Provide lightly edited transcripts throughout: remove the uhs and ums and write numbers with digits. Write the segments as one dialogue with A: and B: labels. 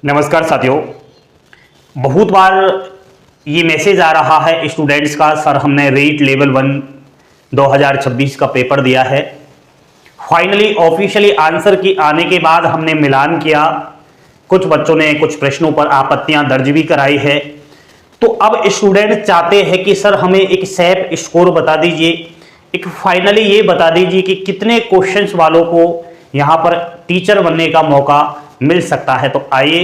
A: नमस्कार साथियों। बहुत बार ये मैसेज आ रहा है स्टूडेंट्स का, सर हमने रीट लेवल 1 2026 का पेपर दिया है। फाइनली ऑफिशियली आंसर की आने के बाद हमने मिलान किया, कुछ बच्चों ने कुछ प्रश्नों पर आपत्तियां दर्ज भी कराई है। तो अब स्टूडेंट चाहते हैं कि सर हमें एक सैप स्कोर बता दीजिए, एक फाइनली ये बता दीजिए कि कितने क्वेश्चंस वालों को यहाँ पर टीचर बनने का मौका मिल सकता है। तो आइए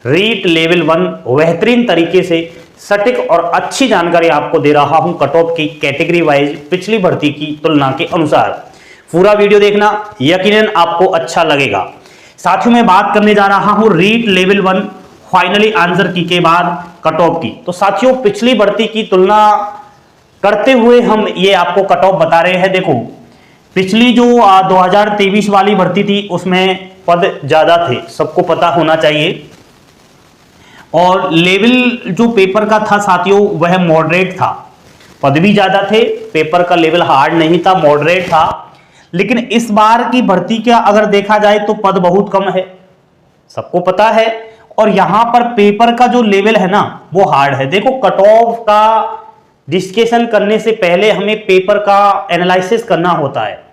A: रीट लेवल 1 बेहतरीन तरीके से सटीक और अच्छी जानकारी आपको दे रहा हूं कट ऑफ की कैटेगरी वाइज पिछली भर्ती की तुलना के अनुसार। पूरा वीडियो देखना, यकीनन आपको अच्छा लगेगा। साथियों मैं बात करने जा रहा हूं रीट लेवल 1 फाइनली आंसर की के बाद कट ऑफ की। तो साथियों पिछली भर्ती की तुलना करते हुए हम ये आपको कट ऑफ बता रहे हैं। देखो पिछली जो 2023 वाली भर्ती थी उसमें पद ज्यादा थे, सबको पता होना चाहिए। और लेवल जो पेपर का था साथियों वह मॉडरेट था, पद भी ज्यादा थे, पेपर का लेवल हार्ड नहीं था, मॉडरेट था। लेकिन इस बार की भर्ती का अगर देखा जाए तो पद बहुत कम है, सबको पता है। और यहां पर पेपर का जो लेवल है ना वो हार्ड है। देखो कट ऑफ का डिस्कशन करने से पहले हमें पेपर का एनालिसिस करना होता है।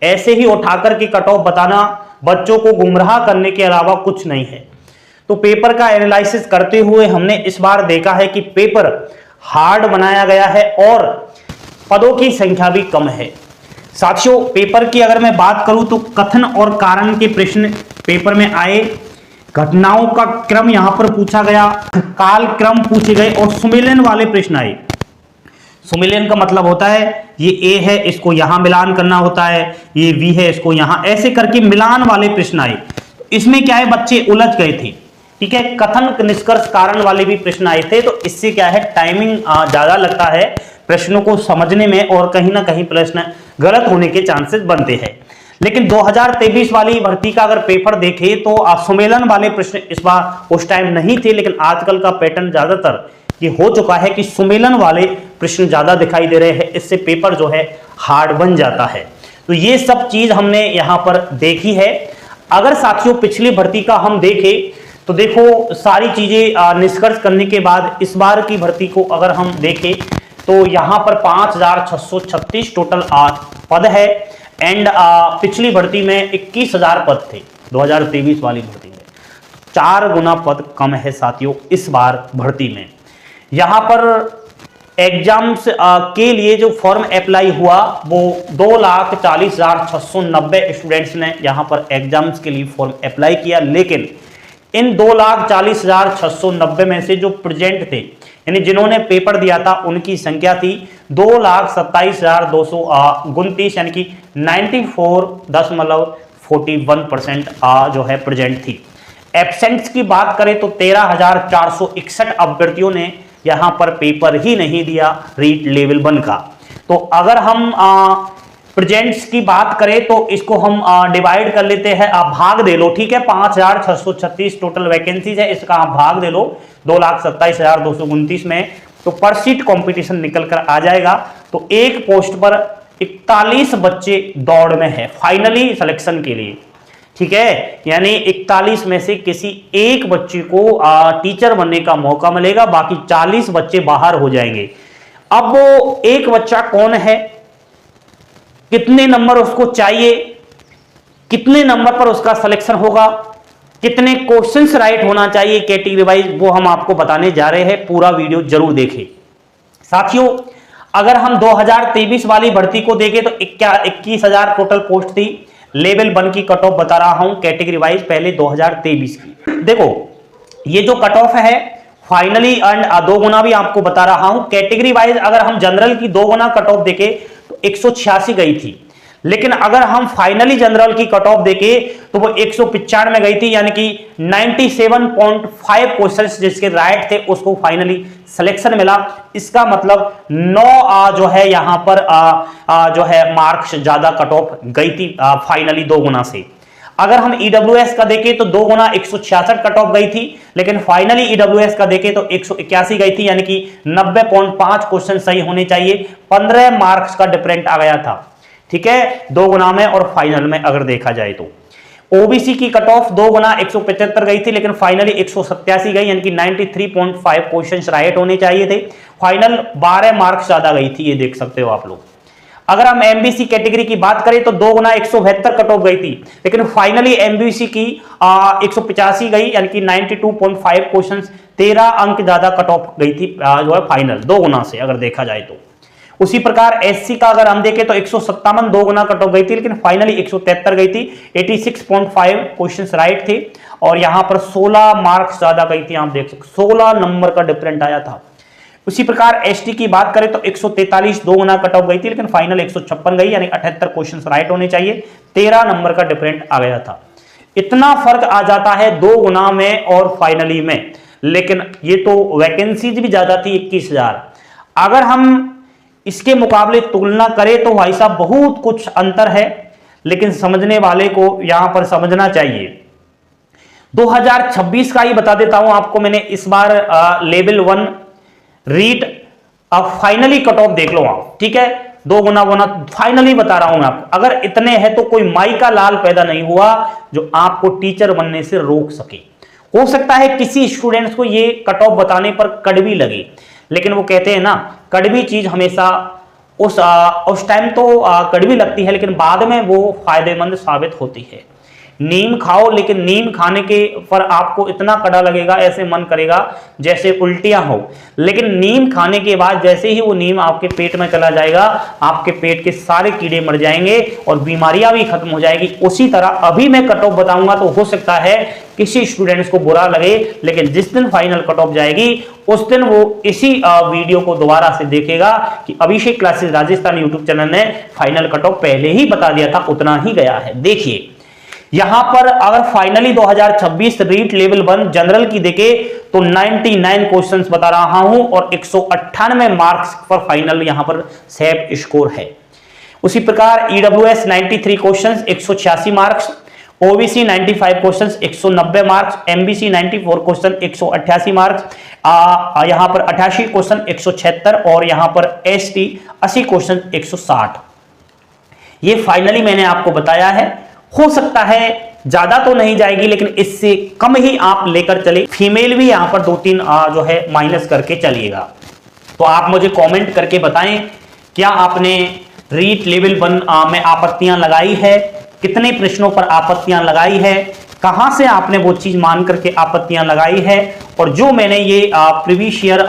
A: ऐसे ही उठाकर के कट ऑफ बताना बच्चों को गुमराह करने के अलावा कुछ नहीं है। तो पेपर का एनालिसिस करते हुए हमने इस बार देखा है कि पेपर हार्ड बनाया गया है और पदों की संख्या भी कम है। साथियों पेपर की अगर मैं बात करूं तो कथन और कारण के प्रश्न पेपर में आए, घटनाओं का क्रम यहां पर पूछा गया, काल क्रम पूछे गए और सुमेलन वाले प्रश्न आए। सुमेलन का मतलब होता है ये ए है इसको यहां मिलान करना होता है, ये बी है इसको यहां, ऐसे करके मिलान वाले प्रश्न आए। इसमें क्या है बच्चे उलझ गए थे, ठीक है। कथन निष्कर्ष कारण वाले भी प्रश्न आए थे। तो इससे क्या है टाइमिंग ज्यादा लगता है प्रश्नों को समझने में और कहीं ना कहीं प्रश्न गलत होने के चांसेस बनते हैं। लेकिन 2023 वाली भर्ती का अगर पेपर देखें तो सुमेलन वाले प्रश्न इस बार उस टाइम नहीं थे। लेकिन आजकल का पैटर्न ज्यादातर ये हो चुका है कि सुमेलन वाले प्रश्न ज्यादा दिखाई दे रहे हैं, इससे पेपर जो है हार्ड बन जाता है। तो ये सब चीज हमने यहां पर देखी है। अगर साथियों पिछली भर्ती का हम देखें तो देखो सारी चीजें निष्कर्ष करने के बाद इस बार की भर्ती को अगर हम देखें तो यहां पर 5636 टोटल पद है। एंड पिछली भर्ती में 21,000 पद थे 2023 वाली भर्ती में, 4 गुना पद कम है साथियों इस बार भर्ती में। यहां पर एग्जाम्स के लिए जो फॉर्म अप्लाई हुआ वो 2,40,690 स्टूडेंट्स ने यहां पर एग्जाम्स के लिए फॉर्म अप्लाई किया। लेकिन इन 2,40,690 में से जो प्रेजेंट थे यानी जिन्होंने पेपर दिया था उनकी संख्या थी 2,27,229 यानी कि 94.41% जो है प्रेजेंट थी। एब्सेंट्स की बात करें तो 13,461 अभ्यर्थियों ने यहां पर पेपर ही नहीं दिया रीट लेवल 1 का। तो अगर हम प्रेजेंट्स की बात करें तो इसको हम डिवाइड कर लेते हैं, आप भाग दे लो, ठीक है। 5,636 टोटल वैकेंसीज है, इसका आप भाग दे लो 2,27,229 में, तो पर सीट कंपटीशन निकल कर आ जाएगा। तो एक पोस्ट पर 41 बच्चे दौड़ में है फाइनली सिलेक्शन के लिए, ठीक है। यानी 41 में से किसी एक बच्चे को टीचर बनने का मौका मिलेगा, बाकी 40 बच्चे बाहर हो जाएंगे। अब वो एक बच्चा कौन है, कितने नंबर उसको चाहिए, कितने नंबर पर उसका सिलेक्शन होगा, कितने क्वेश्चंस राइट होना चाहिए कैटेगरी वाइज, वो हम आपको बताने जा रहे हैं। पूरा वीडियो जरूर देखें साथियों। अगर हम 2023 वाली भर्ती को देखें तो 21,000 टोटल पोस्ट थी। लेवल 1 की कट ऑफ बता रहा हूं कैटेगरी वाइज, पहले 2023 की। देखो ये जो कट ऑफ है फाइनली एंड 2 गुना भी आपको बता रहा हूं कैटेगरी वाइज। अगर हम जनरल की 2 गुना कट ऑफ देखें तो 186 गई थी। लेकिन अगर हम फाइनली जनरल की कट ऑफ देखें तो वो 195 में गई थी, यानी कि 97.5 क्वेश्चंस जिसके राइट थे उसको फाइनली सिलेक्शन मिला। इसका मतलब 9 जो है यहां पर जो है मार्क्स ज्यादा कट ऑफ गई थी फाइनली 2 गुना से। अगर हम ईडब्ल्यूएस का देखें तो 2 गुना 166 कट ऑफ गई थी, लेकिन फाइनली ईडब्ल्यूएस का देखें तो 181 गई थी, यानी कि 90.5 क्वेश्चन सही होने चाहिए। 15 मार्क्स का डिफरेंट आ गया था, ठीक है, 2 गुना में और फाइनल में अगर देखा जाए तो। ओबीसी की कट ऑफ 2 गुना 175 गई थी, लेकिन फाइनली 187 गई, यानी कि 93.5 क्वेश्चंस राइट होने चाहिए थे। फाइनल 12 मार्क्स ज्यादा गई थी, ये देख सकते हो आप लोग। अगर हम एमबीसी कैटेगरी की बात करें तो 2 गुना 172 कट ऑफ गई थी, लेकिन फाइनली एमबीसी की 185 गई, यानी कि 92.5 क्वेश्चंस, 13 अंक ज्यादा कट ऑफ गई थी जो है फाइनल 2 गुना से अगर देखा जाए तो। उसी प्रकार एससी का अगर हम देखें तो 157 2 गुना कट ऑफ गई थी, लेकिन फाइनली 173 गई थी, 86.5 क्वेश्चंस राइट थे, और यहां पर 16 मार्क्स ज्यादा गई थी, आप देख सकते 16 नंबर का डिफरेंट आया था। उसी प्रकार एसटी की बात करें तो 143 2 गुना कट ऑफ गई थी, लेकिन फाइनल 156 गई, यानी 78 क्वेश्चंस राइट होने चाहिए, 13 नंबर का डिफरेंट आ गया था। इतना फर्क आ जाता है 2 गुना में और फाइनली में, लेकिन ये तो वैकेंसीज भी ज्यादा थी 21,000। अगर हम इसके मुकाबले तुलना करें तो भाई साहब बहुत कुछ अंतर है, लेकिन समझने वाले को यहां पर समझना चाहिए। 2026 का ही बता देता हूं आपको, मैंने इस बार लेवल 1 रीट अब फाइनली कट ऑफ देख लो आप, ठीक है, 2 गुना फाइनली बता रहा हूं मैं आपको। अगर इतने हैं तो कोई माई का लाल पैदा नहीं हुआ जो आपको टीचर बनने से रोक सके। हो सकता है किसी स्टूडेंट्स को ये कट ऑफ बताने पर कड़वी लगे, लेकिन वो कहते हैं ना, कड़वी चीज हमेशा उस टाइम तो कड़वी लगती है, लेकिन बाद में वो फायदेमंद साबित होती है। नीम खाओ, लेकिन नीम खाने के पर आपको इतना कड़ा लगेगा, ऐसे मन करेगा जैसे उल्टियां हो, लेकिन नीम खाने के बाद जैसे ही वो नीम आपके पेट में चला जाएगा, आपके पेट के सारे कीड़े मर जाएंगे और बीमारियां भी खत्म हो जाएगी। उसी तरह अभी मैं कट ऑफ बताऊंगा तो हो सकता है किसी स्टूडेंट्स को बुरा लगे, लेकिन जिस दिन फाइनल कट ऑफ जाएगी उस दिन वो इसी वीडियो को दोबारा से देखेगा कि अभिषेक क्लासेस राजस्थान यूट्यूब चैनल ने फाइनल कट ऑफ पहले ही बता दिया था, उतना ही गया है। देखिए यहां पर अगर फाइनली 2026 रीट लेवल 1 जनरल की देखे तो 99 क्वेश्चंस बता रहा हूं और 198 मार्क्स पर फाइनल यहां पर सेफ स्कोर है। उसी प्रकार EWS 93 questions 186 marks, OBC 95 questions 190 marks, MBC 94 question 188 marks, यहां पर 88 क्वेश्चन 176, और यहां पर एसटी 80 क्वेश्चन 160। ये फाइनली मैंने आपको बताया है। हो सकता है ज्यादा तो नहीं जाएगी, लेकिन इससे कम ही आप लेकर चले। फीमेल भी यहां पर 2-3 जो है माइनस करके चलिएगा। तो आप मुझे कमेंट करके बताएं, क्या आपने रीट लेवल 1 में आपत्तियां लगाई है, कितने प्रश्नों पर आपत्तियां लगाई है, कहां से आपने वो चीज मान करके आपत्तियां लगाई है, और जो मैंने ये प्रीवियस ईयर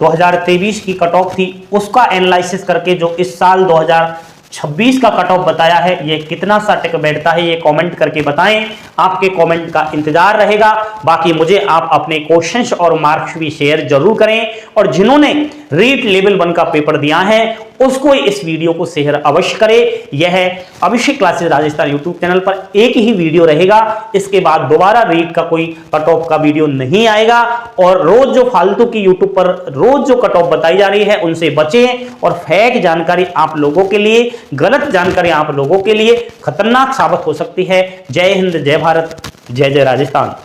A: 2023 की कट ऑफ थी उसका एनालिसिस करके जो इस साल 2026 का कट ऑफ बताया है, ये कितना सा टिक बैठता है, ये कमेंट करके बताएं। आपके कमेंट का इंतजार रहेगा। बाकी मुझे आप अपने क्वेश्चंस और मार्क्स भी शेयर जरूर करें, और जिन्होंने रीट लेवल 1 का पेपर दिया है उसको इस वीडियो को शेयर अवश्य करें। यह अभिषेक क्लासेस राजस्थान यूट्यूब चैनल पर एक ही वीडियो रहेगा, इसके बाद दोबारा रीट का कोई कट ऑफ का वीडियो नहीं आएगा। और रोज जो फालतू की यूट्यूब पर रोज जो कट ऑफ बताई जा रही है उनसे बचें, और फेक जानकारी आप लोगों के लिए, गलत जानकारी आप लोगों के लिए खतरनाक साबित हो सकती है। जय हिंद, जय भारत, जय जय राजस्थान।